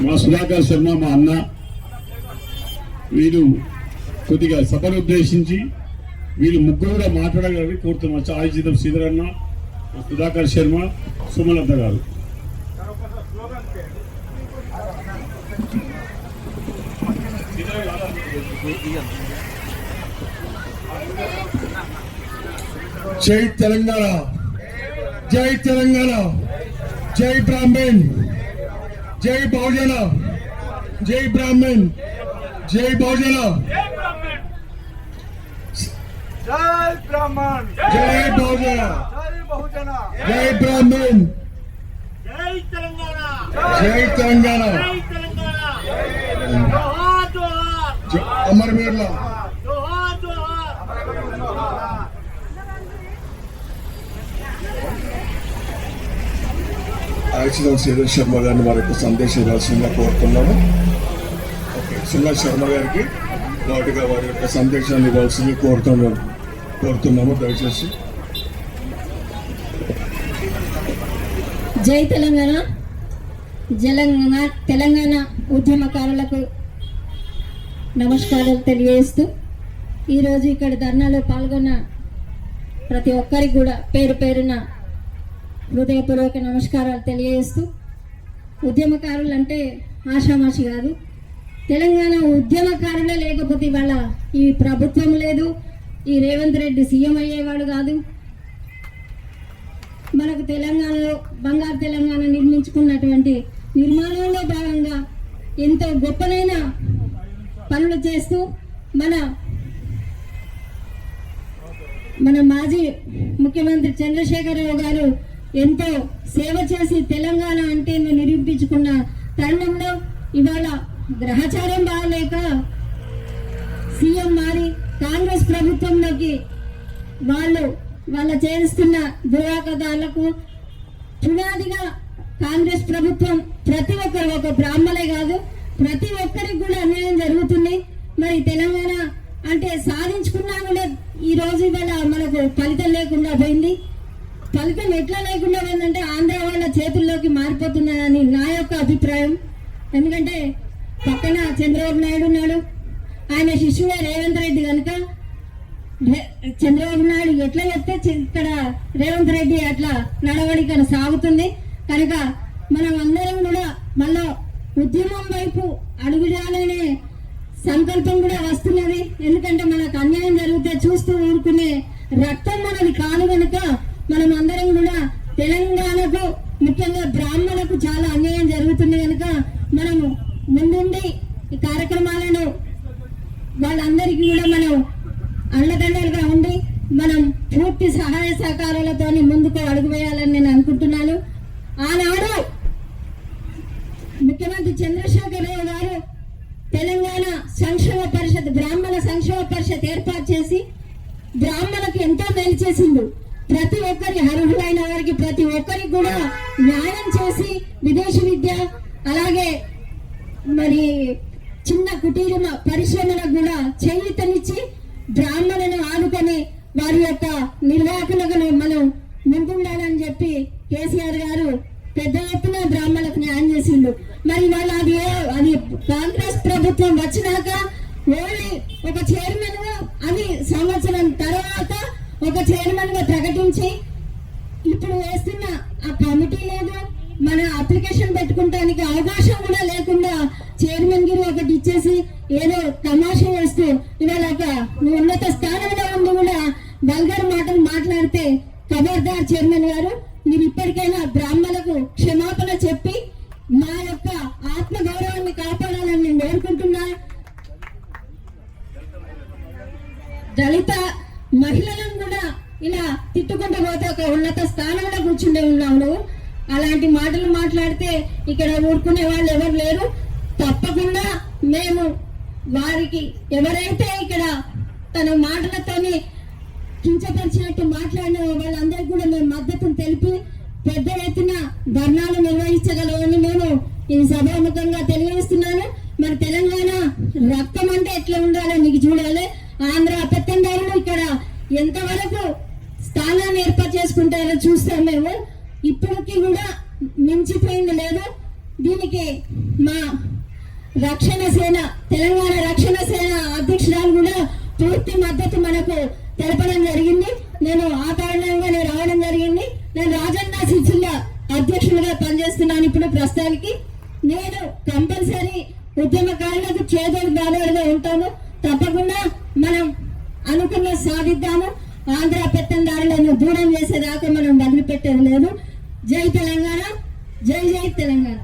మా సుధాకర్ శర్మ మా అన్న వీరు కొద్దిగా సభను ఉద్దేశించి వీళ్ళు ముగ్గురు కూడా మాట్లాడగలని కోరుతున్నాం. ఆయుధం శ్రీధరన్న, సుధాకర్ శర్మ, సుమలత గారు. జై తెలంగాణ, జై తెలంగాణ, జై బ్రాహ్మణ్, జై బహుజన, జై బ్రాహ్మణ్, జై బహుజన, జై బ్రాహ్మణ్, జై బహుజన, జై బహుజన, జై బ్రాహ్మణ్, జై తెలంగాణ, జై తెలంగాణ, జై తెలంగాణ, జోహార్ జోహార్, అమరవీరుల జోహార్ జోహార్. ఆయుధం శ్రీధర్ శర్మ గారిని వారి యొక్క సందేశం ఇవ్వాల్సిందిగా కోరుతున్నాము. ఓకే, సుమలత శర్మ గారికి వాటిగా వారి యొక్క సందేశాన్ని ఇవ్వాల్సింది కోరుతున్నాము. దయచేసి. జై తెలంగాణ. తెలంగాణ ఉద్యమకారులకు నమస్కారాలు తెలియజేస్తూ ఈరోజు ఇక్కడ ధర్నాలో పాల్గొన్న ప్రతి ఒక్కరికి కూడా పేరు పేరున హృదయపూర్వక నమస్కారాలు తెలియజేస్తూ, ఉద్యమకారులు అంటే ఆషామాషి కాదు. తెలంగాణ ఉద్యమకారులే లేకపోతే ఇవాళ ఈ ప్రభుత్వం లేదు, ఈ రేవంత్ రెడ్డి సీఎం అయ్యేవాడు కాదు. మనకు తెలంగాణలో బంగారు తెలంగాణ నిర్మించుకున్నటువంటి నిర్మాణంలో భాగంగా ఎంతో గొప్పనైన పనులు చేస్తూ మన మాజీ ముఖ్యమంత్రి చంద్రశేఖరరావు గారు ఎంతో సేవ చేసి తెలంగాణ అంటే నిరూపించుకున్న తరుణంలో ఇవాళ గ్రహచారం బాగలేక సీఎం మారి కాంగ్రెస్ ప్రభుత్వంలోకి వాళ్ళ చేస్తున్న దురాగతాలకు పునాదిగా కాంగ్రెస్ ప్రభుత్వం ప్రతి ఒక్కరు, ఒక బ్రాహ్మణే కాదు ప్రతి ఒక్కరికి కూడా అన్యాయం జరుగుతుంది. మరి తెలంగాణ అంటే సాధించుకున్నా కూడా ఈ రోజు ఇవాళ మనకు ఫలితం లేకుండా పోయింది. ఫలితం ఎట్లా లేకుండా పోయిందంటే ఆంధ్ర వాళ్ళ చేతుల్లోకి మారిపోతున్నాయని నా యొక్క అభిప్రాయం. ఎందుకంటే పక్కన చంద్రబాబు నాయుడు ఉన్నాడు, ఆయన శిష్యుడే రేవంత్ రెడ్డి. కనుక చంద్రబాబు నాయుడు ఎట్లా చెప్తే ఇక్కడ రేవంత్ రెడ్డి అట్లా నడవడిక సాగుతుంది. కనుక మనం అందరం కూడా మళ్ళా ఉద్యమం వైపు అడుగుజాలనే సంకల్పం కూడా వస్తున్నది. ఎందుకంటే మనకు అన్యాయం జరిగితే చూస్తూ ఊరుకునే రక్తం మనది కాదు. కనుక మనం అందరం కూడా తెలంగాణకు, ముఖ్యంగా బ్రాహ్మణులకు చాలా అన్యాయం జరుగుతుంది. కనుక మనము ముందుండి ఈ కార్యక్రమాలను వాళ్ళందరికీ కూడా మనం అండదండలుగా ఉండి మనం పూర్తి సహాయ సహకారాలతో ముందుకు అడుగు వేయాలని నేను అనుకుంటున్నాను. ఆనాడు ముఖ్యమంత్రి చంద్రశేఖరరావు గారు తెలంగాణ సంక్షేమ పరిషత్, బ్రాహ్మణ సంక్షేమ పరిషత్ ఏర్పాటు చేసి బ్రాహ్మణులకు ఎంతో మేలు చేసిండు. ప్రతి ఒక్కరి అర్హులైన వారికి ప్రతి ఒక్కరికి కూడా న్యాయం చేసి విదేశీ విద్య, అలాగే మరి చిన్న కుటీర పరిశ్రమలకు కూడా చేయూతనిచ్చి బ్రాహ్మణులను ఆదుకొని వారి యొక్క నిర్వాహకులకు మనం ముందుండాలని చెప్పి కేసీఆర్ గారు పెద్ద ఎత్తున బ్రాహ్మణులకు న్యాయం చేసిండు. మరి వాళ్ళు అది కాంగ్రెస్ ప్రభుత్వం వచ్చినాక ఓన్లీ ఒక చైర్మన్ గా, అది సంవత్సరం తర్వాత ఒక చైర్మన్ గా ప్రకటించి ఇప్పుడు వేస్తున్న ఆ కమిటీ లేదు, మన అప్లికేషన్ పెట్టుకుంటానికి అవకాశం కూడా లేకుండా చైర్మన్ గిరి ఒకటి ఇచ్చేసి ఏదో తమాషా చేస్తూ ఇవాళ ఒక ఉన్నత స్థానంలో ఉండి కూడా వల్గర్ మాటలు మాట్లాడితే ఖబర్దార్ చైర్మన్ గారు, మీరు ఇప్పటికైనా బ్రాహ్మణులకు క్షమాపణ చెప్పి మా యొక్క ఆత్మ గౌరవాన్ని కాపాడాలని నేను కోరుకుంటున్నా. దళిత మహిళలను కూడా ఇలా తిట్టుకుంటూ పోతే ఒక ఉన్నత స్థానంలో కూర్చుండే ఉన్నావు. అలాంటి మాటలు మాట్లాడితే ఇక్కడ ఊరుకునే వాళ్ళు ఎవరు లేరు. తప్పకుండా మేము వారికి ఎవరైతే ఇక్కడ తన మాటలతోని కించపరిచినట్టు మాట్లాడిన వాళ్ళందరికీ కూడా మేము మద్దతును తెలిపి పెద్ద ఎత్తున ధర్నాలు నిర్వహించగలమని నేను ఈ సభాముఖంగా తెలియజేస్తున్నాను. మరి తెలంగాణ రక్తం అంటే ఎట్లా ఉండాలో మీకు చూడాలి. ఆంధ్ర పెత్తందారులు ఇక్కడ ఎంతవరకు స్థానాన్ని ఏర్పాటు చేసుకుంటారో చూస్తాం. మేము ఇప్పటికీ కూడా మించిపోయింది లేదు. దీనికి మా రక్షణ సేన తెలంగాణ రక్షణ సేన అధ్యక్షురాలు కూడా పూర్తి మద్దతు మనకు తెలపడం జరిగింది. నేను ఆ కారణంగా నేను రావడం జరిగింది. నేను రాజన్న సిరిసిల్ల అధ్యక్షులుగా పనిచేస్తున్నాను ఇప్పుడు ప్రస్తుతానికి. నేను కంపల్సరీ ఉద్యమకారులకు చేదోడు బాధోడుగా ఉంటాను. తప్పకుండా మనం అనుకున్న సాధిద్దాము. ఆంధ్ర పెత్తందారులను దూరం చేసేదాకా మనం వదిలిపెట్టేది లేదు. జై తెలంగాణ, జై జై తెలంగాణ.